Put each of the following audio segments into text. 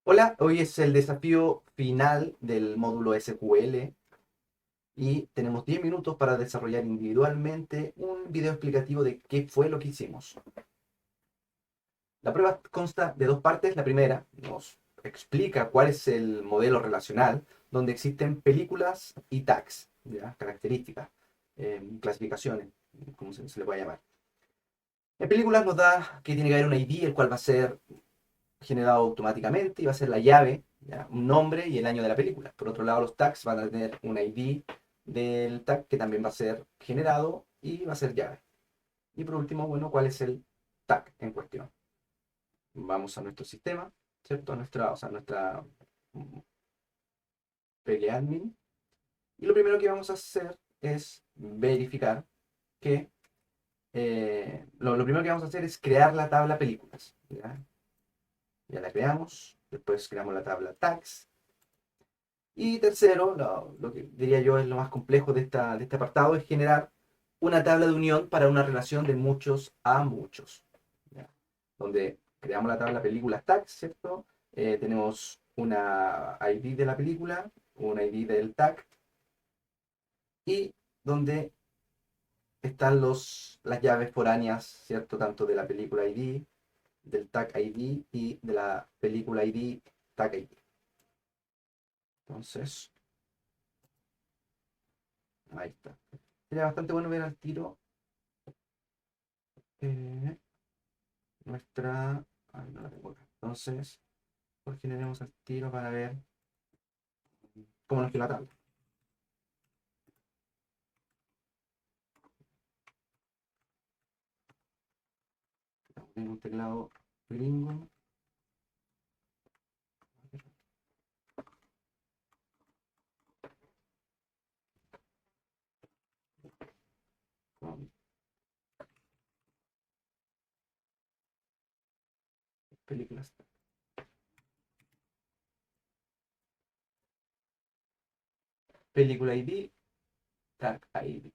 Hola, hoy es el desafío final del módulo SQL y tenemos 10 minutos para desarrollar individualmente un video explicativo de qué fue lo que hicimos. La prueba consta de dos partes. La primera nos explica cuál es el modelo relacional donde existen películas y tags, ¿ya? Características, clasificaciones, como se le puede llamar. En películas nos da que tiene que haber un ID, el cual va a ser generado automáticamente y va a ser la llave, ¿ya? Un nombre y el año de la película. Por otro lado, los tags van a tener un ID del tag que también va a ser generado y va a ser llave. Y por último, bueno, ¿cuál es el tag en cuestión? Vamos a nuestro sistema, ¿cierto? A nuestra PGAdmin. Y lo primero que vamos a hacer es verificar que lo primero que vamos a hacer es crear la tabla películas. Ya la creamos, después creamos la tabla tags. Y tercero, lo que diría yo es lo más complejo de este apartado, es generar una tabla de unión para una relación de muchos a muchos. ¿Ya? Donde creamos la tabla películas tags, ¿cierto? Tenemos una ID de la película, una ID del tag, y donde están las llaves foráneas, ¿cierto? Tanto de la película ID, del tag ID y de la película ID, tag ID. Entonces, ahí está. Sería bastante bueno ver al tiro eh, nuestra... Ay, no la tengo acá. Entonces, pues generemos el tiro para ver cómo nos queda la tabla. Tengo un teclado gringo. Con películas. Película ID, tag ID.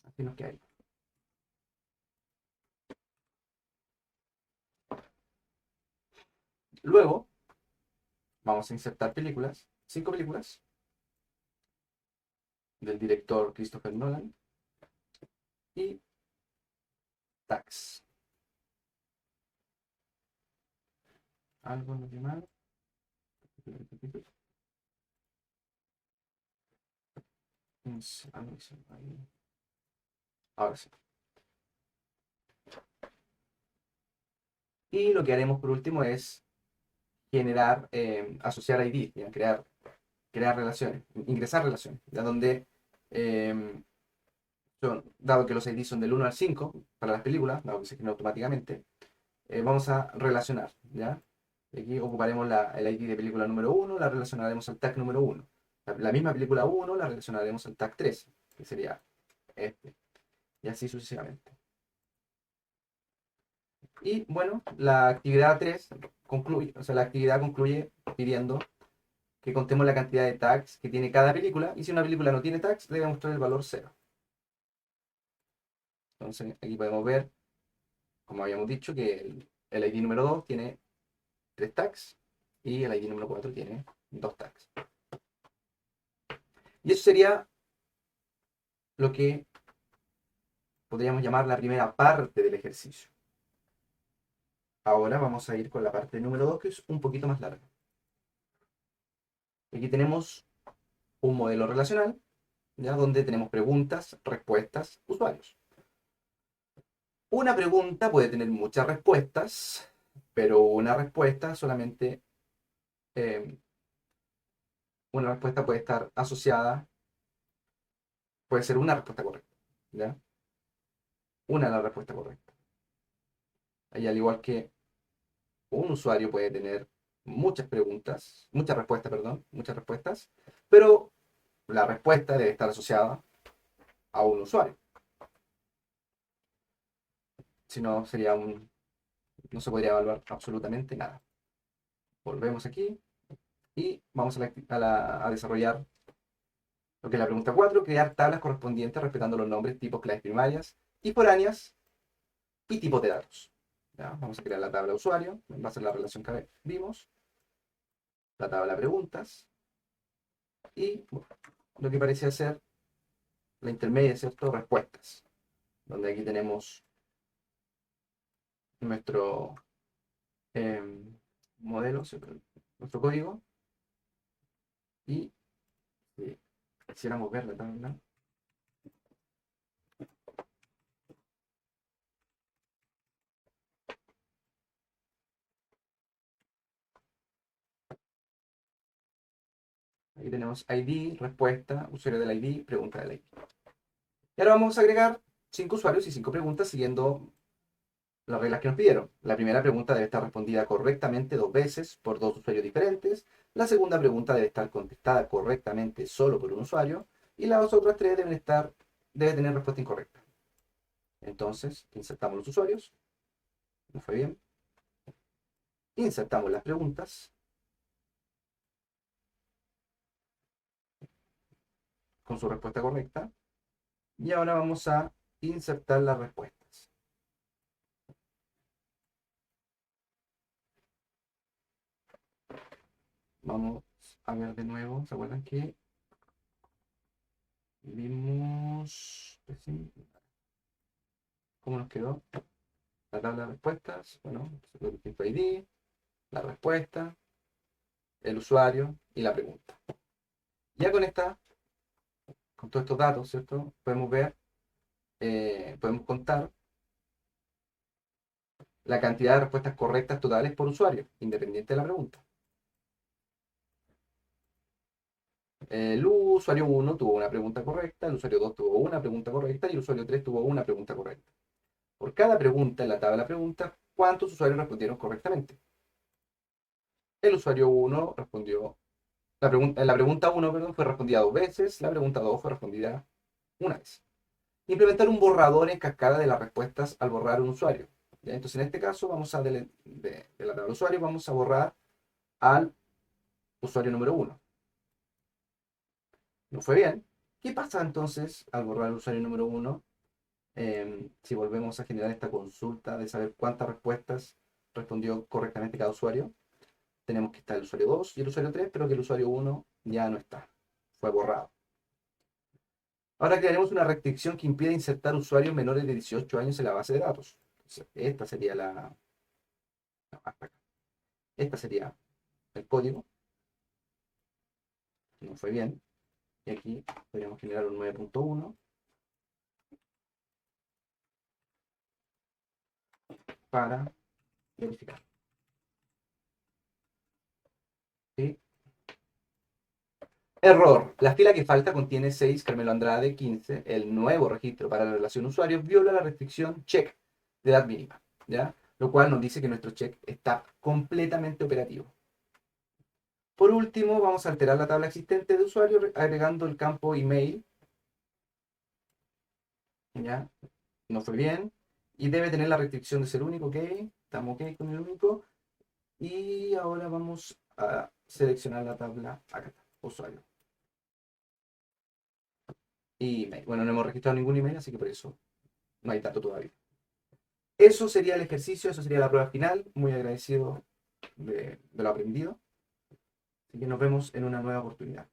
Así nos queda ahí. Luego, vamos a insertar películas. 5 películas del director Christopher Nolan. Y tags. Algo no mal. Ahora sí. Y lo que haremos por último es generar, asociar ID, ¿ya? Crear relaciones, ingresar relaciones, ¿ya? Donde, eh, dado que los ID son del 1 al 5 para las películas, dado que se generan automáticamente, vamos a relacionar, ¿ya? Aquí ocuparemos el ID de película número 1, la relacionaremos al tag número 1. La misma película 1 la relacionaremos al tag 3, que sería este, y así sucesivamente. Y bueno, la actividad 3 concluye, o sea, la actividad concluye pidiendo que contemos la cantidad de tags que tiene cada película, y si una película no tiene tags, debe mostrar el valor 0. Entonces, aquí podemos ver, como habíamos dicho, que el ID número 2 tiene 3 tags y el ID número 4 tiene 2 tags. Y eso sería lo que podríamos llamar la primera parte del ejercicio. Ahora vamos a ir con la parte número 2, que es un poquito más larga. Aquí tenemos un modelo relacional, ¿ya? Donde tenemos preguntas, respuestas, usuarios. Una pregunta puede tener muchas respuestas, pero eh, una respuesta puede estar asociada, puede ser una respuesta correcta, ¿ya? Una es la respuesta correcta. Y al igual que un usuario puede tener muchas respuestas, perdón, muchas respuestas, pero la respuesta debe estar asociada a un usuario. Si no, no se podría evaluar absolutamente nada. Volvemos aquí y vamos a desarrollar lo que es la pregunta 4: crear tablas correspondientes respetando los nombres, tipos, claves primarias y foráneas y tipos de datos. ¿Ya? Vamos a crear la tabla de usuario en base a la relación que vimos. la tabla de preguntas y bueno, lo que parecía ser la intermedia, ¿cierto? Respuestas, donde aquí tenemos nuestro modelo, ¿cierto? Nuestro código y si quisiéramos ver la tabla. Ahí tenemos ID, respuesta, usuario del ID, pregunta del ID. Y ahora vamos a agregar 5 usuarios y 5 preguntas siguiendo las reglas que nos pidieron. La primera pregunta debe estar respondida correctamente 2 veces por 2 usuarios diferentes. La segunda pregunta debe estar contestada correctamente solo por un usuario. Y las otras 3 deben tener respuesta incorrecta. Entonces, insertamos los usuarios. No fue bien. Insertamos las preguntas con su respuesta correcta. Y ahora vamos a insertar las respuestas. Vamos a ver de nuevo. ¿Se acuerdan que vimos cómo nos quedó la tabla de respuestas? Bueno, el ID, la respuesta, el usuario y la pregunta. Ya con todos estos datos, ¿cierto? Podemos ver, podemos contar la cantidad de respuestas correctas totales por usuario, independiente de la pregunta. El usuario 1 tuvo una pregunta correcta, el usuario 2 tuvo una pregunta correcta y el usuario 3 tuvo una pregunta correcta. Por cada pregunta en la tabla de preguntas, ¿cuántos usuarios respondieron correctamente? El usuario 1 respondió, la pregunta 1, perdón, fue respondida 2 veces, la pregunta 2 fue respondida una vez. Implementar un borrador en cascada de las respuestas al borrar un usuario. ¿Ya? Entonces, en este caso, vamos a de la tabla de usuario, vamos a borrar al usuario número 1. No fue bien. ¿Qué pasa entonces al borrar al usuario número 1? Si volvemos a generar esta consulta de saber cuántas respuestas respondió correctamente cada usuario, tenemos que estar el usuario 2 y el usuario 3, pero que el usuario 1 ya no está. Fue borrado. Ahora crearemos una restricción que impide insertar usuarios menores de 18 años en la base de datos. Entonces, esta sería Esta sería el código. No fue bien. Y aquí podríamos generar un 9.1 para verificar. ¿Sí? Error. La fila que falta contiene 6 Carmelo Andrade 15. El nuevo registro para la relación usuario viola la restricción check de edad mínima. ¿Ya? Lo cual nos dice que nuestro check está completamente operativo. Por último, vamos a alterar la tabla existente de usuario agregando el campo email. ¿Ya? No fue bien. Y debe tener la restricción de ser único, ok. Estamos ok con el único. Y ahora vamos a seleccionar la tabla acá, usuario. Y email. Bueno, no hemos registrado ningún email, así que por eso no hay dato todavía. Eso sería el ejercicio, eso sería la prueba final. Muy agradecido de lo aprendido. Así que nos vemos en una nueva oportunidad.